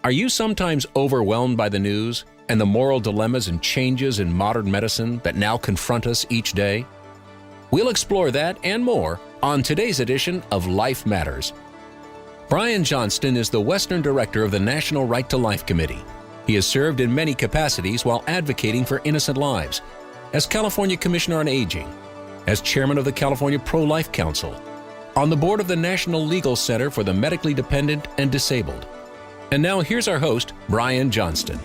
Are you sometimes overwhelmed by the news and the moral dilemmas and changes in modern medicine that now confront us each day? We'll explore that and more on today's edition of Life Matters. Brian Johnston is the Western Director of the National Right to Life Committee. He has served in many capacities while advocating for innocent lives, as California Commissioner on Aging, as Chairman of the California ProLife Council, on the board of the National Legal Center for the Medically Dependent and Disabled. And now here's our host, Brian Johnston.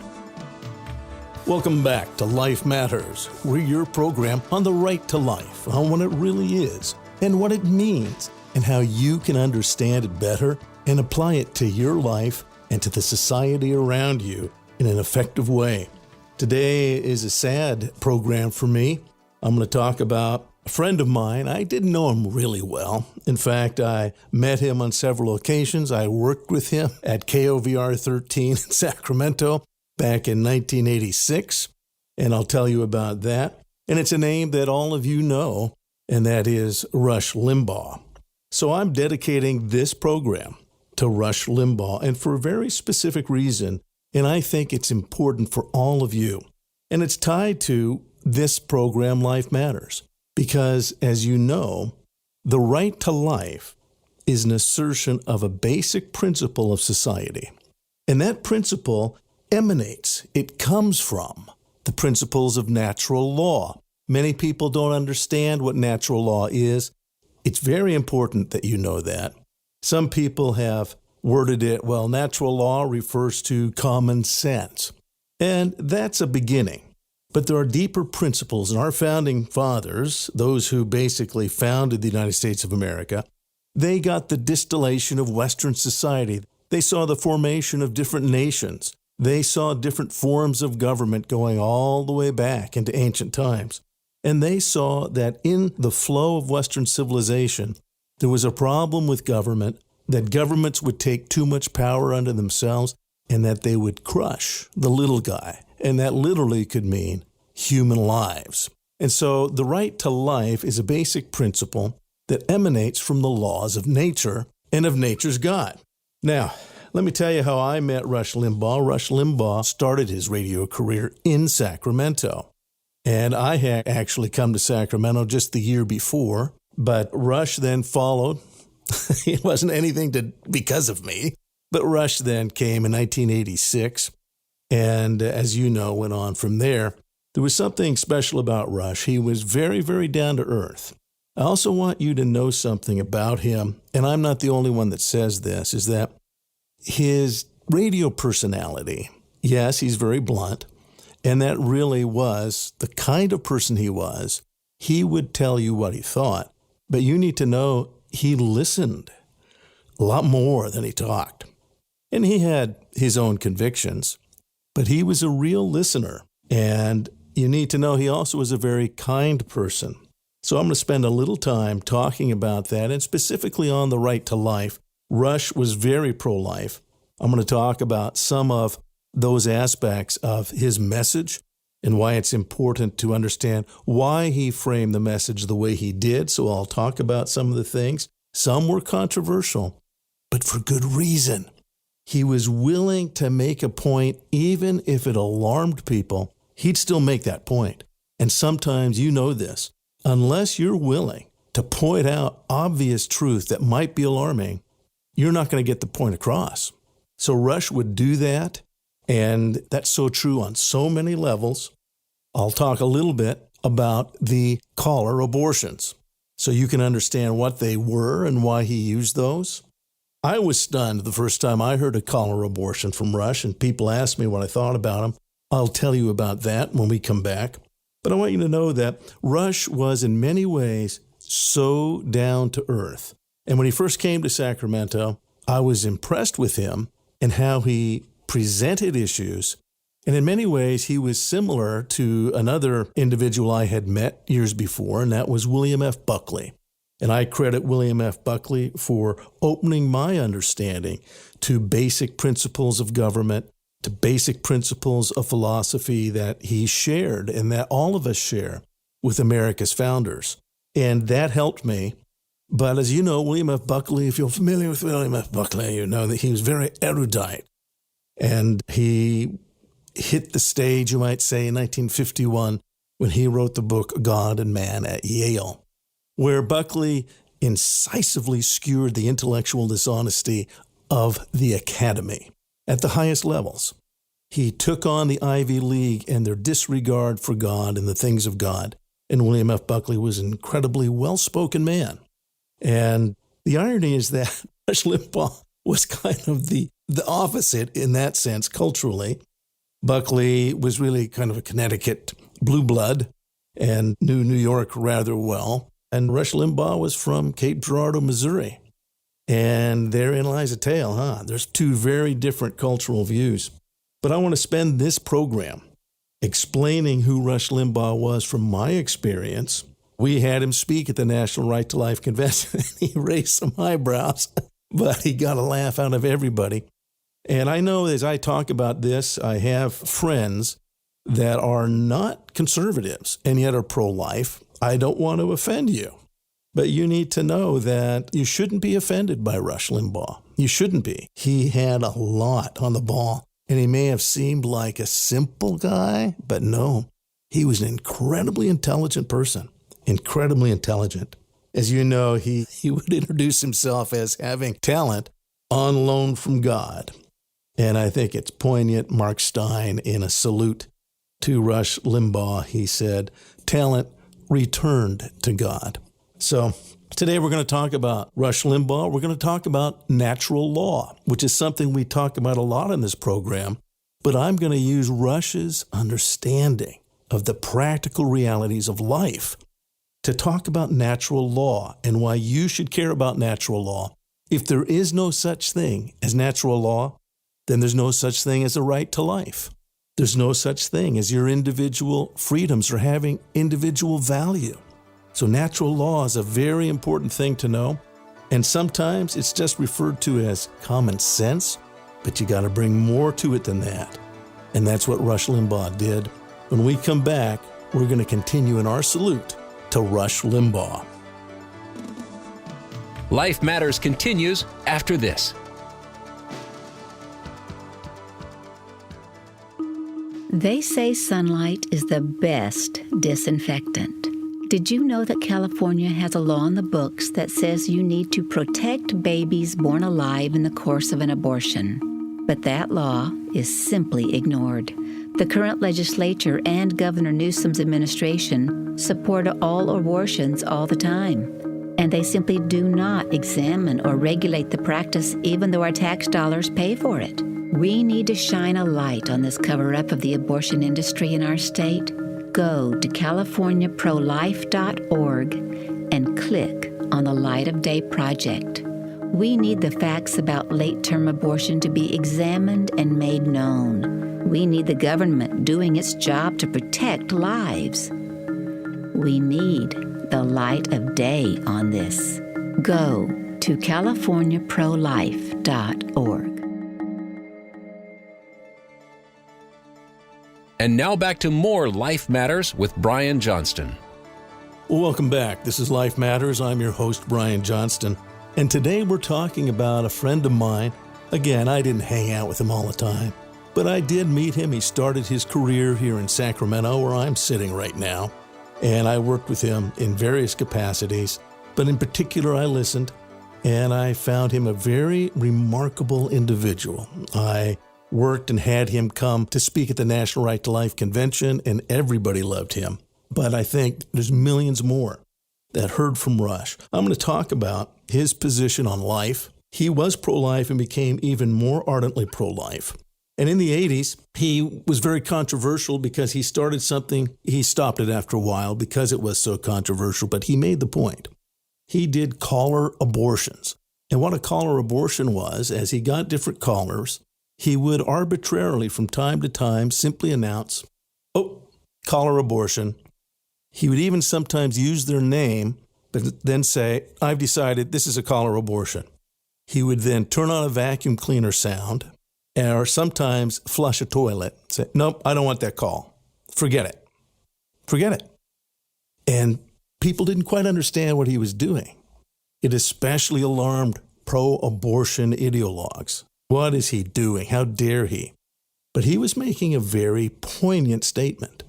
Welcome back to Life Matters. We're your program on the right to life, on what it really is, and what it means, and how you can understand it better and apply it to your life and to the society around you in an effective way. Today is a sad program for me. I'm going to talk about a friend of mine. I didn't know him really well. In fact, I met him on several occasions. I worked with him at KOVR 13 in Sacramento back in 1986, and I'll tell you about that. And it's a name that all of you know, and that is Rush Limbaugh. So I'm dedicating this program to Rush Limbaugh, and for a very specific reason, and I think it's important for all of you. And it's tied to this program, Life Matters, because as you know, the right to life is an assertion of a basic principle of society. And that principle emanates, it comes from the principles of natural law. Many people don't understand what natural law is. It's very important that you know that. Some people have worded it, well, natural law refers to common sense. And that's a beginning. But there are deeper principles, and our founding fathers, those who basically founded the United States of America, they got the distillation of Western society. They saw the formation of different nations. They saw different forms of government going all the way back into ancient times. And they saw that in the flow of Western civilization, there was a problem with government, that governments would take too much power unto themselves, and that they would crush the little guy. And that literally could mean human lives. And so the right to life is a basic principle that emanates from the laws of nature and of nature's God. Now, let me tell you how I met Rush Limbaugh. Rush Limbaugh started his radio career in Sacramento. And I had actually come to Sacramento just the year before, but Rush then followed. It wasn't anything because of me, but Rush then came in 1986. And as you know, went on from there. There was something special about Rush. He was very, very down to earth. I also want you to know something about him, and I'm not the only one that says this, is that his radio personality, yes, he's very blunt, and that really was the kind of person he was. He would tell you what he thought, but you need to know he listened a lot more than he talked. And he had his own convictions, but he was a real listener. And you need to know he also was a very kind person. So I'm going to spend a little time talking about that, and specifically on the right to life. Rush was very pro-life. I'm going to talk about some of those aspects of his message and why it's important to understand why he framed the message the way he did. So I'll talk about some of the things. Some were controversial, but for good reason. He was willing to make a point, even if it alarmed people, he'd still make that point. And sometimes you know this, unless you're willing to point out obvious truth that might be alarming, you're not going to get the point across. So Rush would do that, and that's so true on so many levels. I'll talk a little bit about the collar abortions so you can understand what they were and why he used those. I was stunned the first time I heard a collar abortion from Rush, and people asked me what I thought about him. I'll tell you about that when we come back. But I want you to know that Rush was in many ways so down to earth. And when he first came to Sacramento, I was impressed with him and how he presented issues. And in many ways, he was similar to another individual I had met years before, and that was William F. Buckley. And I credit William F. Buckley for opening my understanding to basic principles of government, to basic principles of philosophy that he shared and that all of us share with America's founders. And that helped me. But as you know, William F. Buckley, if you're familiar with William F. Buckley, you know that he was very erudite. And he hit the stage, you might say, in 1951 when he wrote the book God and Man at Yale, where Buckley incisively skewered the intellectual dishonesty of the academy at the highest levels. He took on the Ivy League and their disregard for God and the things of God. And William F. Buckley was an incredibly well-spoken man. And the irony is that Rush Limbaugh was kind of the opposite in that sense culturally. Buckley was really kind of a Connecticut blue blood and knew New York rather well. And Rush Limbaugh was from Cape Girardeau, Missouri. And therein lies a tale, huh? There's two very different cultural views. But I want to spend this program explaining who Rush Limbaugh was from my experience. We had him speak at the National Right to Life Convention, and he raised some eyebrows, but he got a laugh out of everybody. And I know as I talk about this, I have friends that are not conservatives and yet are pro-life. I don't want to offend you, but you need to know that you shouldn't be offended by Rush Limbaugh. You shouldn't be. He had a lot on the ball, and he may have seemed like a simple guy, but no, he was an incredibly intelligent person, incredibly intelligent. As you know, he would introduce himself as having talent on loan from God. And I think it's poignant. Mark Stein, in a salute to Rush Limbaugh, he said, talent returned to God. So today we're going to talk about Rush Limbaugh. We're going to talk about natural law, which is something we talk about a lot in this program. But I'm going to use Rush's understanding of the practical realities of life to talk about natural law and why you should care about natural law. If there is no such thing as natural law, then there's no such thing as a right to life. There's no such thing as your individual freedoms or having individual value. So natural law is a very important thing to know. And sometimes it's just referred to as common sense, but you got to bring more to it than that. And that's what Rush Limbaugh did. When we come back, we're going to continue in our salute to Rush Limbaugh. Life Matters continues after this. They say sunlight is the best disinfectant. Did you know that California has a law in the books that says you need to protect babies born alive in the course of an abortion? But that law is simply ignored. The current legislature and Governor Newsom's administration support all abortions all the time. And they simply do not examine or regulate the practice even though our tax dollars pay for it. We need to shine a light on this cover-up of the abortion industry in our state. Go to CaliforniaProLife.org and click on the Light of Day Project. We need the facts about late-term abortion to be examined and made known. We need the government doing its job to protect lives. We need the light of day on this. Go to CaliforniaProLife.org. And now back to more Life Matters with Brian Johnston. Well, welcome back. This is Life Matters. I'm your host, Brian Johnston. And today we're talking about a friend of mine. Again, I didn't hang out with him all the time, but I did meet him. He started his career here in Sacramento, where I'm sitting right now. And I worked with him in various capacities, but in particular, I listened, and I found him a very remarkable individual. I worked and had him come to speak at the National Right to Life Convention, and everybody loved him. But I think there's millions more that heard from Rush. I'm going to talk about his position on life. He was pro-life and became even more ardently pro-life. And in the 80s, he was very controversial because he started something. He stopped it after a while because it was so controversial, but he made the point. He did caller abortions. And what a caller abortion was, as he got different callers, he would arbitrarily from time to time simply announce, oh, caller abortion. He would even sometimes use their name, but then say, I've decided this is a caller abortion. He would then turn on a vacuum cleaner sound, or sometimes flush a toilet, say, nope, I don't want that call. Forget it. Forget it. And people didn't quite understand what he was doing. It especially alarmed pro-abortion ideologues. What is he doing? How dare he? But he was making a very poignant statement.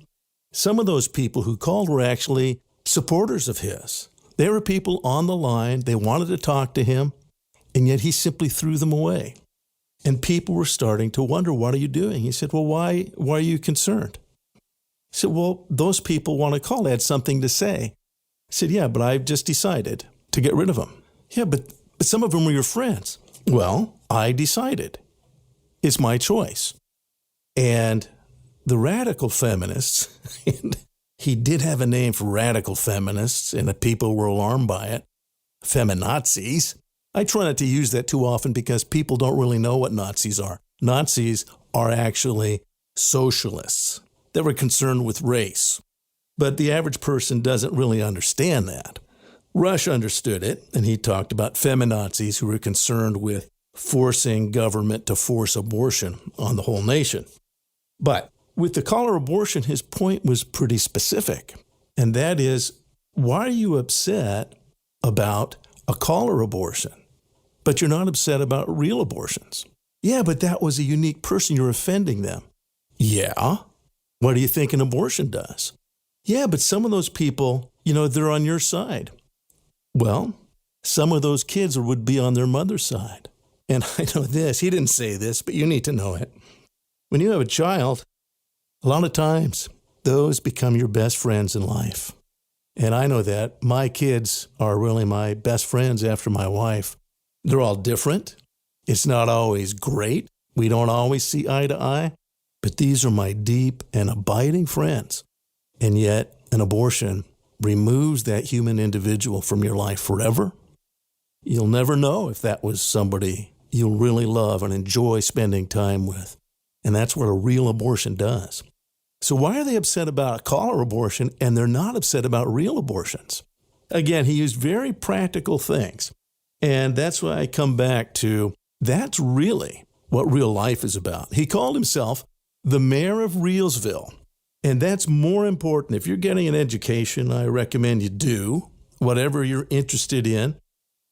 Some of those people who called were actually supporters of his. There were people on the line. They wanted to talk to him, and yet he simply threw them away. And people were starting to wonder, what are you doing? He said, well, why are you concerned? I said, well, those people want to call. They had something to say. I said, yeah, but I've just decided to get rid of them. Yeah, but some of them were your friends. Well, I decided. It's my choice. And the radical feminists, and he did have a name for radical feminists, and the people were alarmed by it, feminazis. I try not to use that too often because people don't really know what Nazis are. Nazis are actually socialists that were concerned with race. But the average person doesn't really understand that. Rush understood it, and he talked about feminazis who were concerned with forcing government to force abortion on the whole nation. But with the collar abortion, his point was pretty specific, and that is, why are you upset about a collar abortion, but you're not upset about real abortions? Yeah, but that was a unique person. You're offending them. Yeah. What do you think an abortion does? Yeah, but some of those people, they're on your side. Well, some of those kids would be on their mother's side. And I know this, he didn't say this, but you need to know it. When you have a child, a lot of times those become your best friends in life. And I know that. My kids are really my best friends after my wife. They're all different. It's not always great. We don't always see eye to eye. But these are my deep and abiding friends. And yet, an abortion removes that human individual from your life forever. You'll never know if that was somebody you'll really love and enjoy spending time with. And that's what a real abortion does. So why are they upset about a collar abortion and they're not upset about real abortions? Again, he used very practical things. And that's why I come back to, that's really what real life is about. He called himself the mayor of Realsville. And that's more important. If you're getting an education, I recommend you do whatever you're interested in.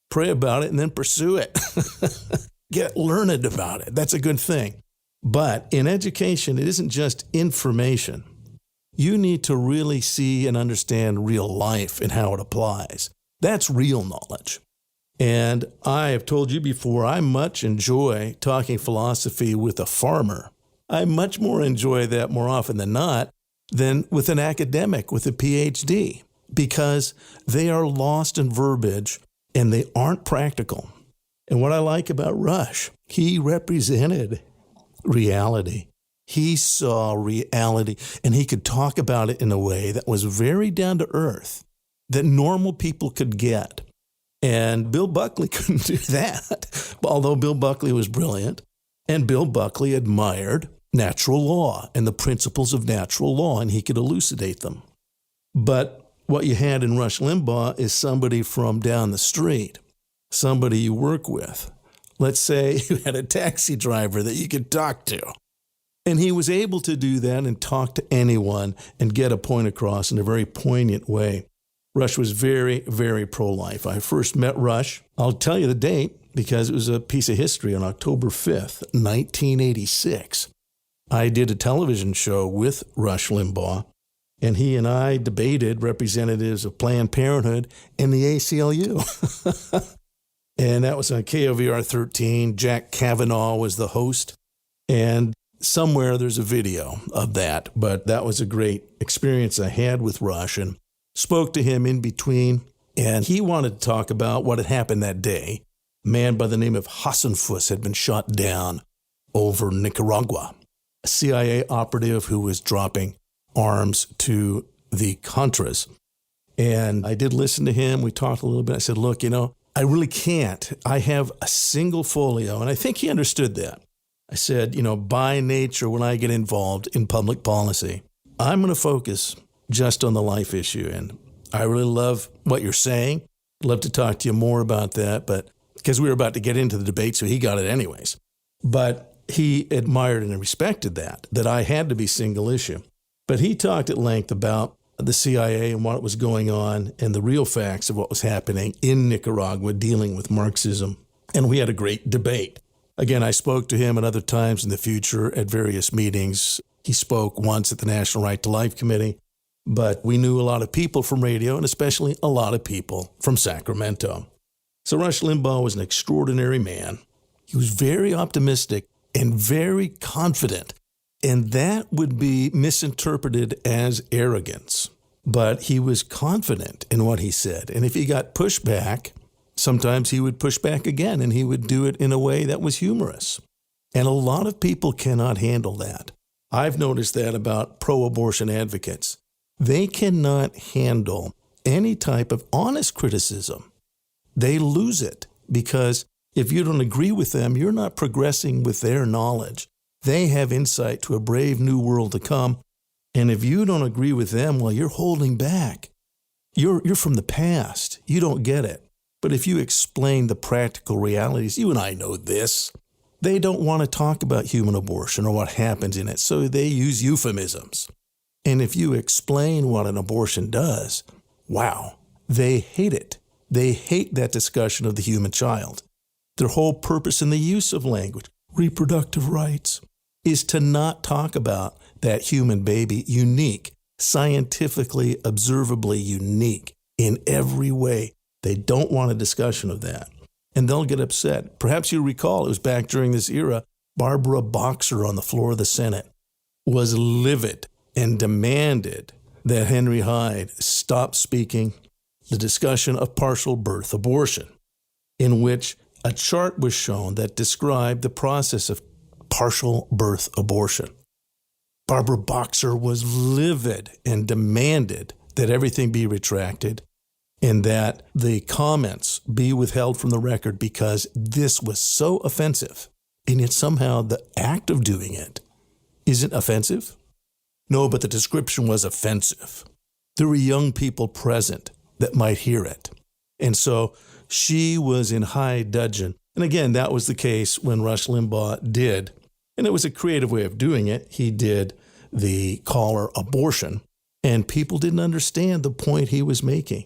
Pray about it and then pursue it. Get learned about it. That's a good thing. But in education, it isn't just information. You need to really see and understand real life and how it applies. That's real knowledge. And I have told you before, I much enjoy talking philosophy with a farmer. I much more enjoy that more often than not than with an academic with a PhD, because they are lost in verbiage and they aren't practical. And what I like about Rush, he represented reality. He saw reality, and he could talk about it in a way that was very down to earth, that normal people could get. And Bill Buckley couldn't do that, although Bill Buckley was brilliant. And Bill Buckley admired natural law and the principles of natural law, and he could elucidate them. But what you had in Rush Limbaugh is somebody from down the street, somebody you work with. Let's say you had a taxi driver that you could talk to. And he was able to do that and talk to anyone and get a point across in a very poignant way. Rush was very, very pro-life. I first met Rush. I'll tell you the date because it was a piece of history on October 5th, 1986. I did a television show with Rush Limbaugh, and he and I debated representatives of Planned Parenthood and the ACLU. And that was on KOVR 13. Jack Kavanaugh was the host. And somewhere there's a video of that. But that was a great experience I had with Rush, and spoke to him in between. And he wanted to talk about what had happened that day. A man by the name of Hassanfuss had been shot down over Nicaragua. A CIA operative who was dropping arms to the Contras. And I did listen to him. We talked a little bit. I said, look, I really can't. I have a single folio. And I think he understood that. I said, by nature, when I get involved in public policy, I'm going to focus just on the life issue. And I really love what you're saying. I'd love to talk to you more about that, but because we were about to get into the debate, so he got it anyways. But he admired and respected that I had to be single issue. But he talked at length about the CIA and what was going on and the real facts of what was happening in Nicaragua dealing with Marxism. And we had a great debate. Again, I spoke to him at other times in the future at various meetings. He spoke once at the National Right to Life Committee, but we knew a lot of people from radio, and especially a lot of people from Sacramento. So Rush Limbaugh was an extraordinary man. He was very optimistic and very confident, and that would be misinterpreted as arrogance. But he was confident in what he said, and if he got pushback, sometimes he would push back again, and he would do it in a way that was humorous. And a lot of people cannot handle that. I've noticed that about pro-abortion advocates. They cannot handle any type of honest criticism. They lose it because if you don't agree with them, you're not progressing with their knowledge. They have insight to a brave new world to come. And if you don't agree with them, well, you're holding back. You're from the past. You don't get it. But if you explain the practical realities, you and I know this. They don't want to talk about human abortion or what happens in it, so they use euphemisms. And if you explain what an abortion does, wow, they hate it. They hate that discussion of the human child. Their whole purpose in the use of language, reproductive rights, is to not talk about that human baby, unique, scientifically, observably unique in every way. They don't want a discussion of that. And they'll get upset. Perhaps you recall, it was back during this era, Barbara Boxer on the floor of the Senate was livid and demanded that Henry Hyde stop speaking the discussion of partial birth abortion, in which a chart was shown that described the process of partial birth abortion. Barbara Boxer was livid and demanded that everything be retracted and that the comments be withheld from the record because this was so offensive. And yet somehow the act of doing it isn't offensive. No, but the description was offensive. There were young people present that might hear it. And so she was in high dudgeon. And again, that was the case when Rush Limbaugh did, and it was a creative way of doing it, he did the caller abortion. And people didn't understand the point he was making,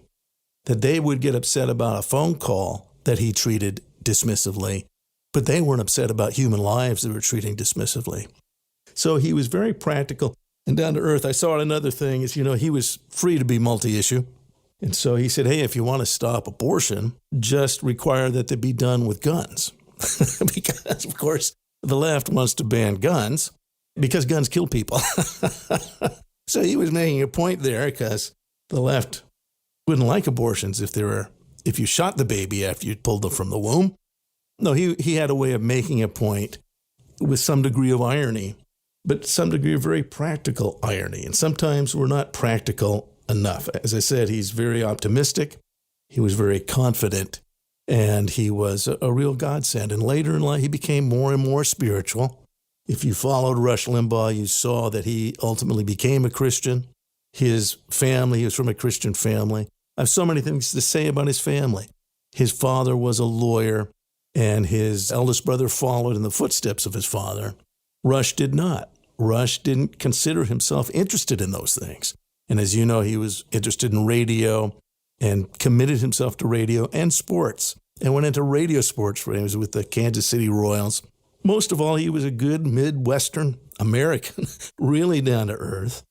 that they would get upset about a phone call that he treated dismissively, but they weren't upset about human lives they were treating dismissively. So he was very practical and down to earth. I saw another thing is, he was free to be multi-issue. And so he said, hey, if you want to stop abortion, just require that they be done with guns. Because, of course, the left wants to ban guns because guns kill people. So he was making a point there because the left wouldn't like abortions if you shot the baby after you pulled them from the womb. No, he had a way of making a point with some degree of irony, but some degree of very practical irony. And sometimes we're not practical enough. As I said, he's very optimistic. He was very confident, and he was a real godsend. And later in life, he became more and more spiritual. If you followed Rush Limbaugh, you saw that he ultimately became a Christian. His family, he was from a Christian family. I have so many things to say about his family. His father was a lawyer, and his eldest brother followed in the footsteps of his father. Rush did not. Rush didn't consider himself interested in those things. And as you know, he was interested in radio and committed himself to radio and sports and went into radio sports for him. He was with the Kansas City Royals. Most of all, he was a good Midwestern American, really down to earth,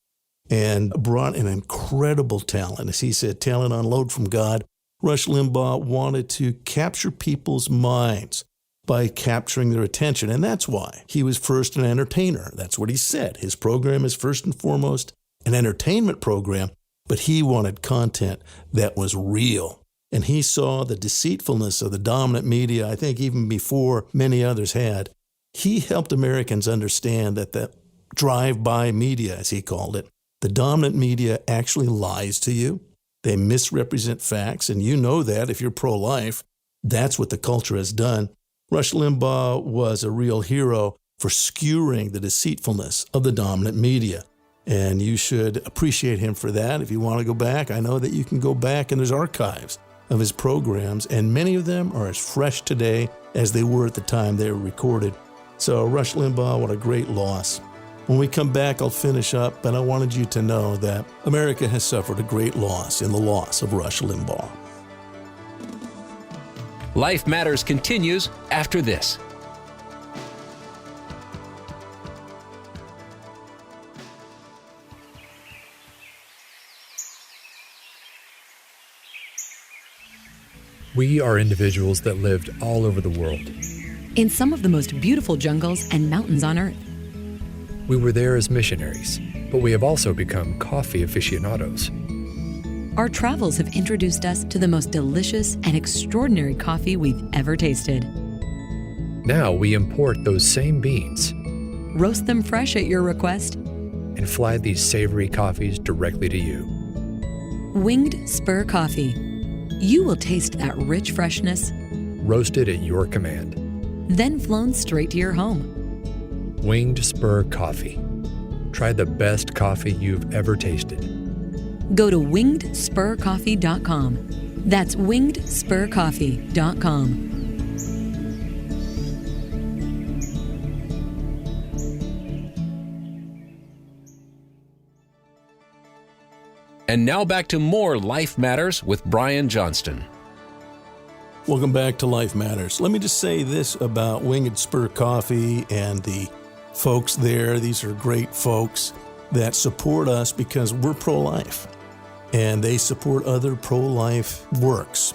and brought an incredible talent. As he said, talent on load from God. Rush Limbaugh wanted to capture people's minds by capturing their attention. And that's why he was first an entertainer. That's what he said. His program is first and foremost an entertainment program, but he wanted content that was real. And he saw the deceitfulness of the dominant media, I think even before many others had. He helped Americans understand that the drive-by media, as he called it, the dominant media actually lies to you. They misrepresent facts, and you know that if you're pro-life. That's what the culture has done. Rush Limbaugh was a real hero for skewering the deceitfulness of the dominant media. And you should appreciate him for that. If you want to go back, I know that you can go back and there's archives of his programs, and many of them are as fresh today as they were at the time they were recorded. So Rush Limbaugh, what a great loss. When we come back, I'll finish up, but I wanted you to know that America has suffered a great loss in the loss of Rush Limbaugh. Life Matters continues after this. We are individuals that lived all over the world. In some of the most beautiful jungles and mountains on Earth. We were there as missionaries, but we have also become coffee aficionados. Our travels have introduced us to the most delicious and extraordinary coffee we've ever tasted. Now we import those same beans, Roast them fresh at your request. and fly these savory coffees directly to you. Winged Spur Coffee. You will taste that rich freshness, Roasted at your command. then flown straight to your home. Winged Spur Coffee. Try the best coffee you've ever tasted. Go to wingedspurcoffee.com. That's wingedspurcoffee.com. And now back to more Life Matters with Brian Johnston. Welcome back to Life Matters. Let me just say this about Winged Spur Coffee and the folks there. These are great folks that support us because we're pro-life, and they support other pro-life works.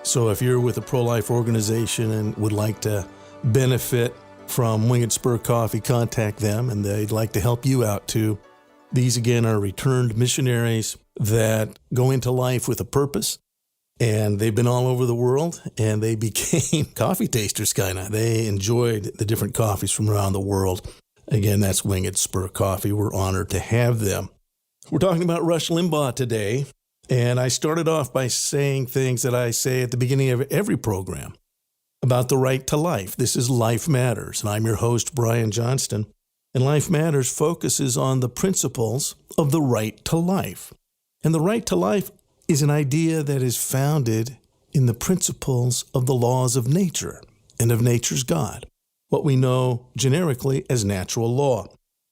So if you're with a pro-life organization and would like to benefit from Winged Spur Coffee, contact them, and they'd like to help you out too. These, again, are returned missionaries that go into life with a purpose, and they've been all over the world, and they became coffee tasters, kind of. They enjoyed the different coffees from around the world. Again, that's Winged Spur Coffee. We're honored to have them. We're talking about Rush Limbaugh today, and I started off by saying things that I say at the beginning of every program about the right to life. This is Life Matters, and I'm your host, Brian Johnston. And Life Matters focuses on the principles of the right to life. And the right to life is an idea that is founded in the principles of the laws of nature and of nature's God, what we know generically as natural law.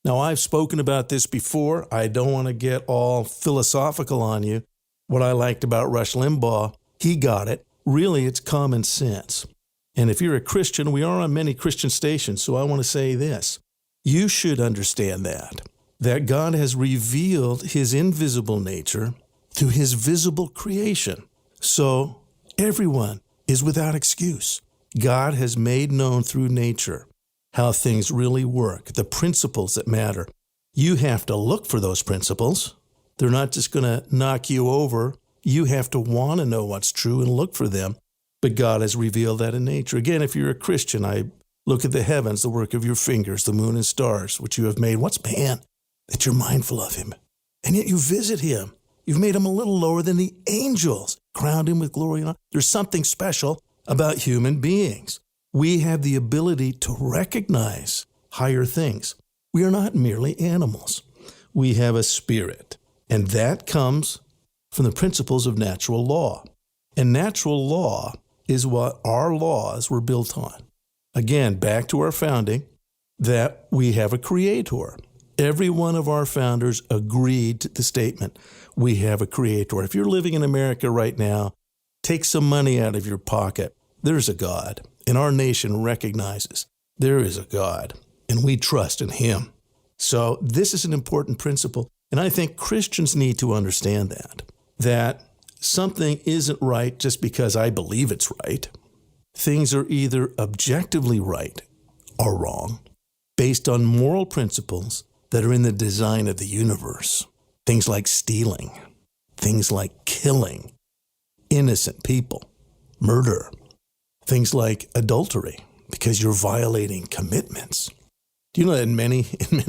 Now, I've spoken about this before. I don't want to get all philosophical on you. What I liked about Rush Limbaugh, he got it. Really, it's common sense. And if you're a Christian, we are on many Christian stations, so I want to say this. You should understand that God has revealed his invisible nature through his visible creation. So everyone is without excuse. God has made known through nature how things really work, the principles that matter. You have to look for those principles. They're not just going to knock you over. You have to want to know what's true and look for them. But God has revealed that in nature. Again, if you're a Christian, I look at the heavens, the work of your fingers, the moon and stars, which you have made. What's man that you're mindful of him? And yet you visit him. You've made him a little lower than the angels, crowned him with glory and honor. There's something special about human beings. We have the ability to recognize higher things. We are not merely animals. We have a spirit, and that comes from the principles of natural law. And natural law is what our laws were built on. Again, back to our founding, that we have a creator. Every one of our founders agreed to the statement, we have a creator. If you're living in America right now, take some money out of your pocket. There's a God, and our nation recognizes there is a God, and we trust in him. So this is an important principle, and I think Christians need to understand that something isn't right just because I believe it's right. Things are either objectively right or wrong, based on moral principles that are in the design of the universe. Things like stealing, things like killing innocent people, murder, things like adultery, because you're violating commitments. Do you know that in many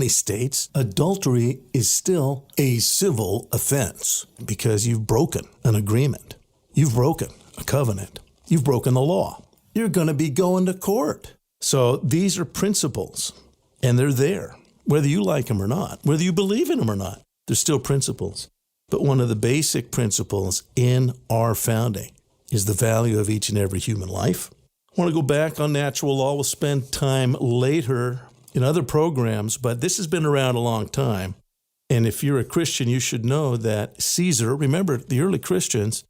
states, adultery is still a civil offense because you've broken an agreement. You've broken a covenant. You've broken the law. You're going to be going to court. So these are principles, and they're there, whether you like them or not, whether you believe in them or not. They're still principles. But one of the basic principles in our founding is the value of each and every human life. I want to go back on natural law. We'll spend time later in other programs, but this has been around a long time. And if you're a Christian, you should know that Caesar, remember the early Christians,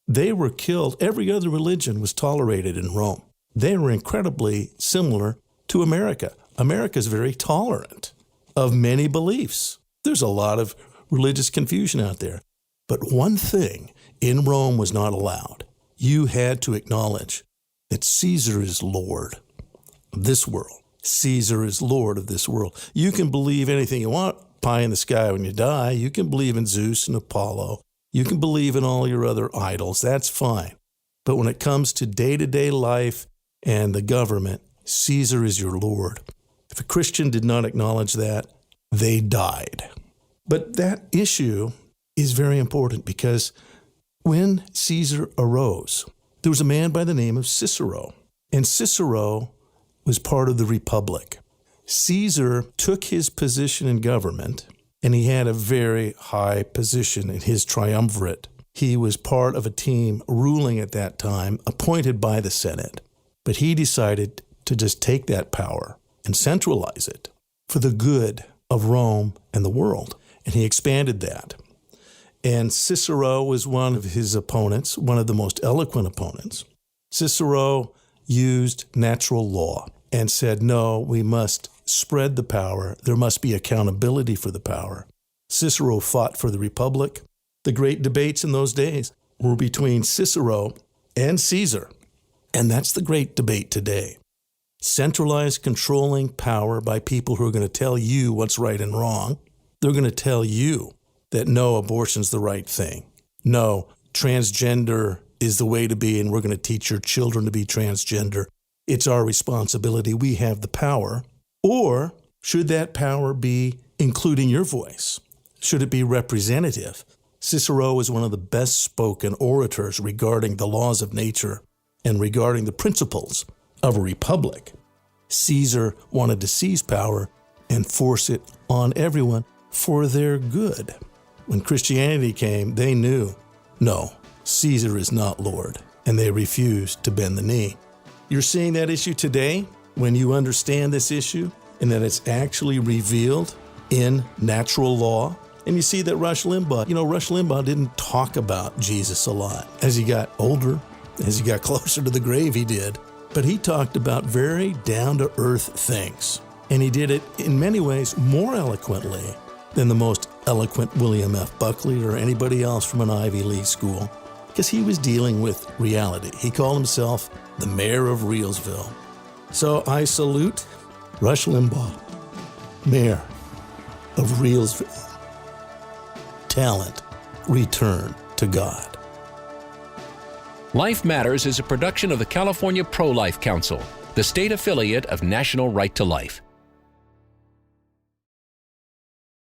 they were killed. Every other religion was tolerated in Rome. They were incredibly similar to America. America's very tolerant of many beliefs. There's a lot of religious confusion out there. But one thing in Rome was not allowed. you had to acknowledge that Caesar is Lord of this world. Caesar is Lord of this world. You can believe anything you want, pie in the sky when you die. You can believe in Zeus and Apollo. You can believe in all your other idols. That's fine. But when it comes to day-to-day life and the government, Caesar is your Lord. If a Christian did not acknowledge that, they died. But that issue is very important because when Caesar arose, there was a man by the name of Cicero, and Cicero was part of the Republic. Caesar took his position in government, and he had a very high position in his triumvirate. He was part of a team ruling at that time, appointed by the Senate, but he decided to just take that power and centralize it for the good of Rome and the world, and he expanded that. And Cicero was one of his opponents, one of the most eloquent opponents. Cicero used natural law and said, no, we must spread the power. There must be accountability for the power. Cicero fought for the Republic. The great debates in those days were between Cicero and Caesar. And that's the great debate today. Centralized controlling power by people who are going to tell you what's right and wrong. They're going to tell you that no, abortion's the right thing. No, transgender is the way to be, and we're going to teach your children to be transgender. It's our responsibility. We have the power. Or should that power be including your voice? Should it be representative? Cicero was one of the best spoken orators regarding the laws of nature and regarding the principles of a republic. Caesar wanted to seize power and force it on everyone for their good. When Christianity came, they knew, no, Caesar is not Lord, and they refused to bend the knee. You're seeing that issue today when you understand this issue and that it's actually revealed in natural law. And you see that Rush Limbaugh didn't talk about Jesus a lot. As he got older, as he got closer to the grave, he did. But he talked about very down-to-earth things. And he did it in many ways more eloquently than the most eloquent William F. Buckley or anybody else from an Ivy League school, because he was dealing with reality. He called himself the mayor of Realsville. So I salute Rush Limbaugh, mayor of Realsville. Talent, return to God. Life Matters is a production of the California ProLife Council, the state affiliate of National Right to Life.